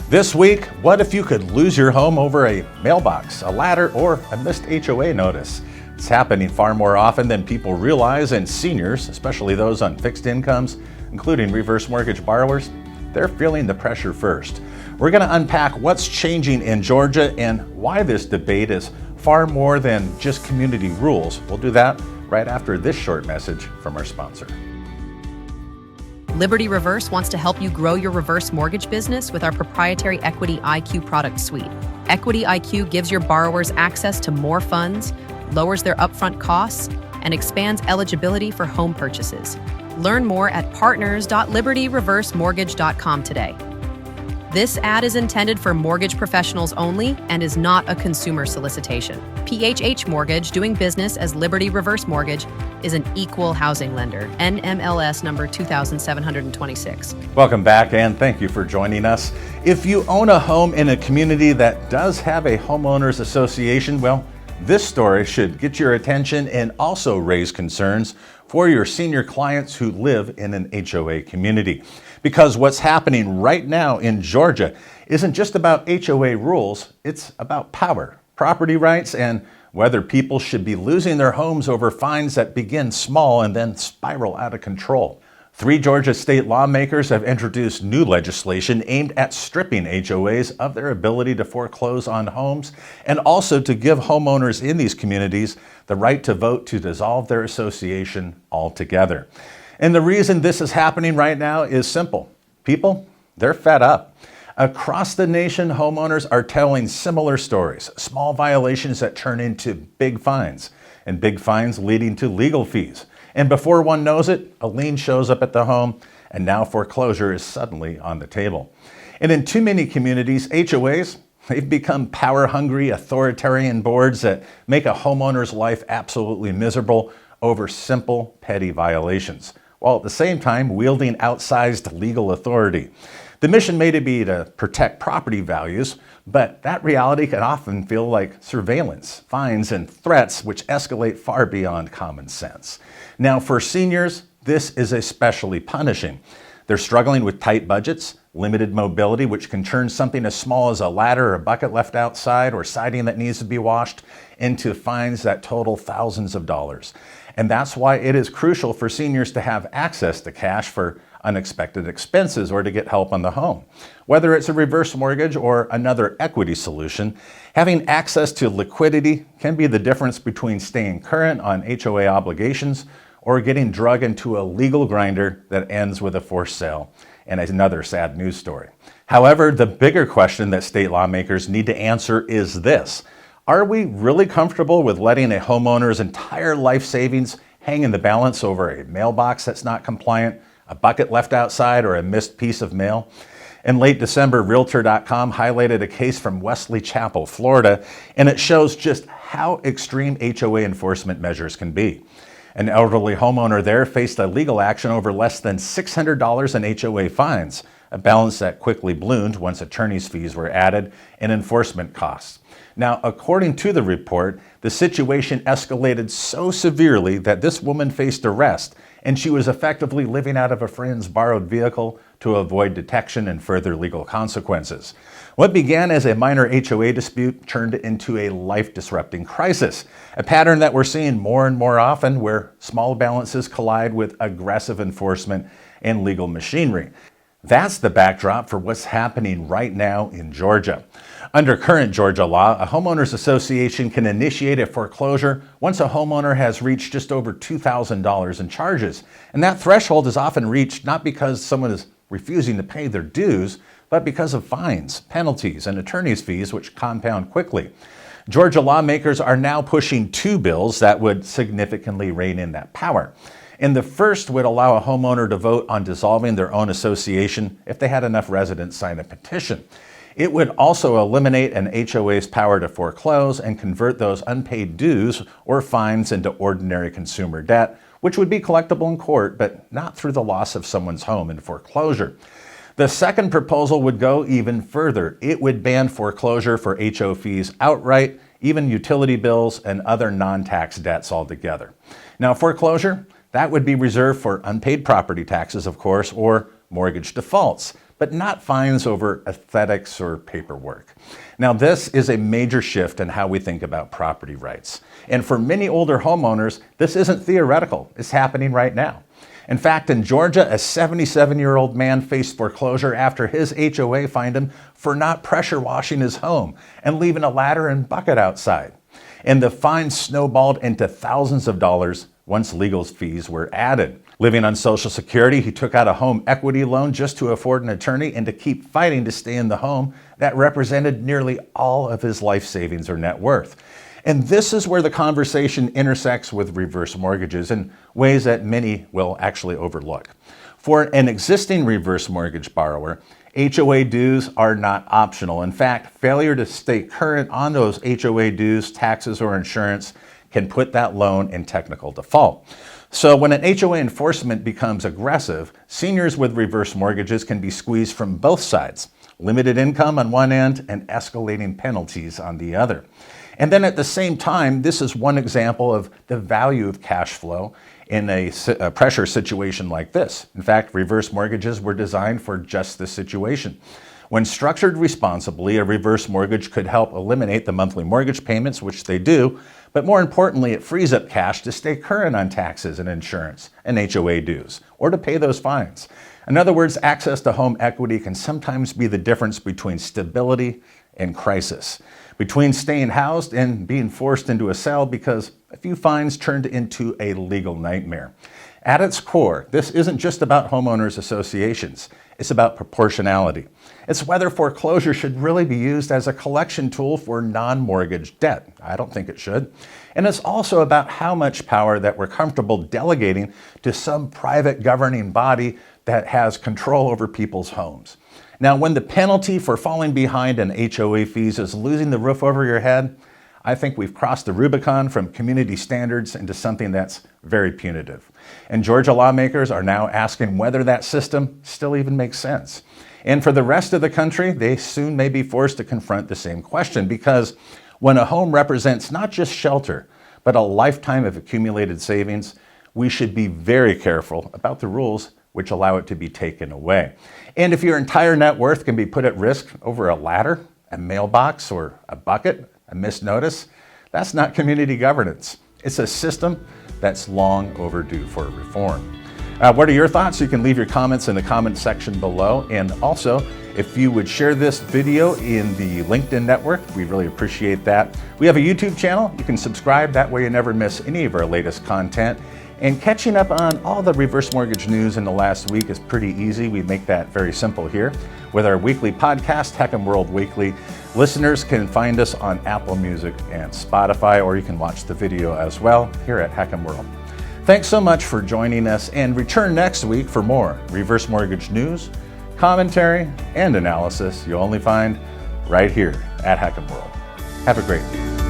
This week, what if you could lose your home over a mailbox, a ladder, or a missed HOA notice? It's happening far more often than people realize, and seniors, especially those on fixed incomes, including reverse mortgage borrowers, they're feeling the pressure first. We're going to unpack what's changing in Georgia and why this debate is far more than just community rules. We'll do that right after this short message from our sponsor. Liberty Reverse wants to help you grow your reverse mortgage business with our proprietary Equity IQ product suite. Equity IQ gives your borrowers access to more funds, lowers their upfront costs, and expands eligibility for home purchases. Learn more at partners.libertyreversemortgage.com today. This ad is intended for mortgage professionals only and is not a consumer solicitation. PHH Mortgage, doing business as Liberty Reverse Mortgage, is an equal housing lender. NMLS number 2726. Welcome back, and thank you for joining us. If you own a home in a community that does have a homeowners association, well, this story should get your attention and also raise concerns for your senior clients who live in an HOA community. Because what's happening right now in Georgia isn't just about HOA rules, it's about power, property rights, and whether people should be losing their homes over fines that begin small and then spiral out of control. 3 Georgia state lawmakers have introduced new legislation aimed at stripping HOAs of their ability to foreclose on homes and also to give homeowners in these communities the right to vote to dissolve their association altogether. And the reason this is happening right now is simple. People, they're fed up. Across the nation, homeowners are telling similar stories, small violations that turn into big fines, and big fines leading to legal fees. And before one knows it, a lien shows up at the home, and now foreclosure is suddenly on the table. And in too many communities, HOAs, they've become power-hungry, authoritarian boards that make a homeowner's life absolutely miserable over simple, petty violations, while at the same time wielding outsized legal authority. The mission may be to protect property values, but that reality can often feel like surveillance, fines, and threats which escalate far beyond common sense. Now, for seniors, this is especially punishing. They're struggling with tight budgets, limited mobility, which can turn something as small as a ladder or a bucket left outside or siding that needs to be washed into fines that total thousands of dollars. And that's why it is crucial for seniors to have access to cash for unexpected expenses or to get help on the home. Whether it's a reverse mortgage or another equity solution, having access to liquidity can be the difference between staying current on HOA obligations or getting drug into a legal grinder that ends with a forced sale and another sad news story. However, the bigger question that state lawmakers need to answer is this: are we really comfortable with letting a homeowner's entire life savings hang in the balance over a mailbox that's not compliant, a bucket left outside, or a missed piece of mail? In late December, Realtor.com highlighted a case from Wesley Chapel, Florida, and it shows just how extreme HOA enforcement measures can be. An elderly homeowner there faced a legal action over less than $600 in HOA fines, a balance that quickly ballooned once attorney's fees were added and enforcement costs. Now, according to the report, the situation escalated so severely that this woman faced arrest, and she was effectively living out of a friend's borrowed vehicle to avoid detection and further legal consequences. What began as a minor HOA dispute turned into a life-disrupting crisis, a pattern that we're seeing more and more often where small balances collide with aggressive enforcement and legal machinery. That's the backdrop for what's happening right now in Georgia. Under current Georgia law, a homeowners association can initiate a foreclosure once a homeowner has reached just over $2,000 in charges. And that threshold is often reached not because someone is refusing to pay their dues, but because of fines, penalties, and attorney's fees, which compound quickly. Georgia lawmakers are now pushing 2 bills that would significantly rein in that power. And the first would allow a homeowner to vote on dissolving their own association if they had enough residents sign a petition. It would also eliminate an HOA's power to foreclose and convert those unpaid dues or fines into ordinary consumer debt, which would be collectible in court, but not through the loss of someone's home in foreclosure. The second proposal would go even further. It would ban foreclosure for HO fees outright, even utility bills and other non-tax debts altogether. Now, foreclosure, that would be reserved for unpaid property taxes, of course, or mortgage defaults. but not fines over aesthetics or paperwork. Now, this is a major shift in how we think about property rights. And for many older homeowners, this isn't theoretical. It's happening right now. In fact, in Georgia, a 77-year-old man faced foreclosure after his HOA fined him for not pressure washing his home and leaving a ladder and bucket outside. And the fine snowballed into thousands of dollars once legal fees were added. Living on Social Security, he took out a home equity loan just to afford an attorney and to keep fighting to stay in the home that represented nearly all of his life savings or net worth. And this is where the conversation intersects with reverse mortgages in ways that many will actually overlook. For an existing reverse mortgage borrower, HOA dues are not optional. In fact, failure to stay current on those HOA dues, taxes, or insurance can put that loan in technical default. So when an HOA enforcement becomes aggressive, seniors with reverse mortgages can be squeezed from both sides, limited income on one end and escalating penalties on the other. And then at the same time, this is one example of the value of cash flow in a pressure situation like this. In fact, reverse mortgages were designed for just this situation. When structured responsibly, a reverse mortgage could help eliminate the monthly mortgage payments, which they do, but more importantly, it frees up cash to stay current on taxes and insurance and HOA dues, or to pay those fines. In other words, access to home equity can sometimes be the difference between stability and crisis, between staying housed and being forced into a cell because a few fines turned into a legal nightmare. At its core, this isn't just about homeowners associations. It's about proportionality. It's whether foreclosure should really be used as a collection tool for non-mortgage debt. I don't think it should. And it's also about how much power that we're comfortable delegating to some private governing body that has control over people's homes. Now, when the penalty for falling behind in HOA fees is losing the roof over your head, I think we've crossed the Rubicon from community standards into something that's very punitive. And Georgia lawmakers are now asking whether that system still even makes sense. And for the rest of the country, they soon may be forced to confront the same question, because when a home represents not just shelter, but a lifetime of accumulated savings, we should be very careful about the rules which allow it to be taken away. And if your entire net worth can be put at risk over a ladder, a mailbox, or a bucket, a missed notice, that's not community governance. It's a system that's long overdue for reform. What are your thoughts? You can leave your comments in the comment section below. And also, if you would share this video in the LinkedIn network, we really appreciate that. We have a YouTube channel. You can subscribe. That way you never miss any of our latest content. And catching up on all the reverse mortgage news in the last week is pretty easy. We make that very simple here with our weekly podcast, HECM World Weekly. Listeners can find us on Apple Music and Spotify, or you can watch the video as well here at HECM World. Thanks so much for joining us, and return next week for more reverse mortgage news, commentary, and analysis you'll only find right here at HECM World. Have a great week.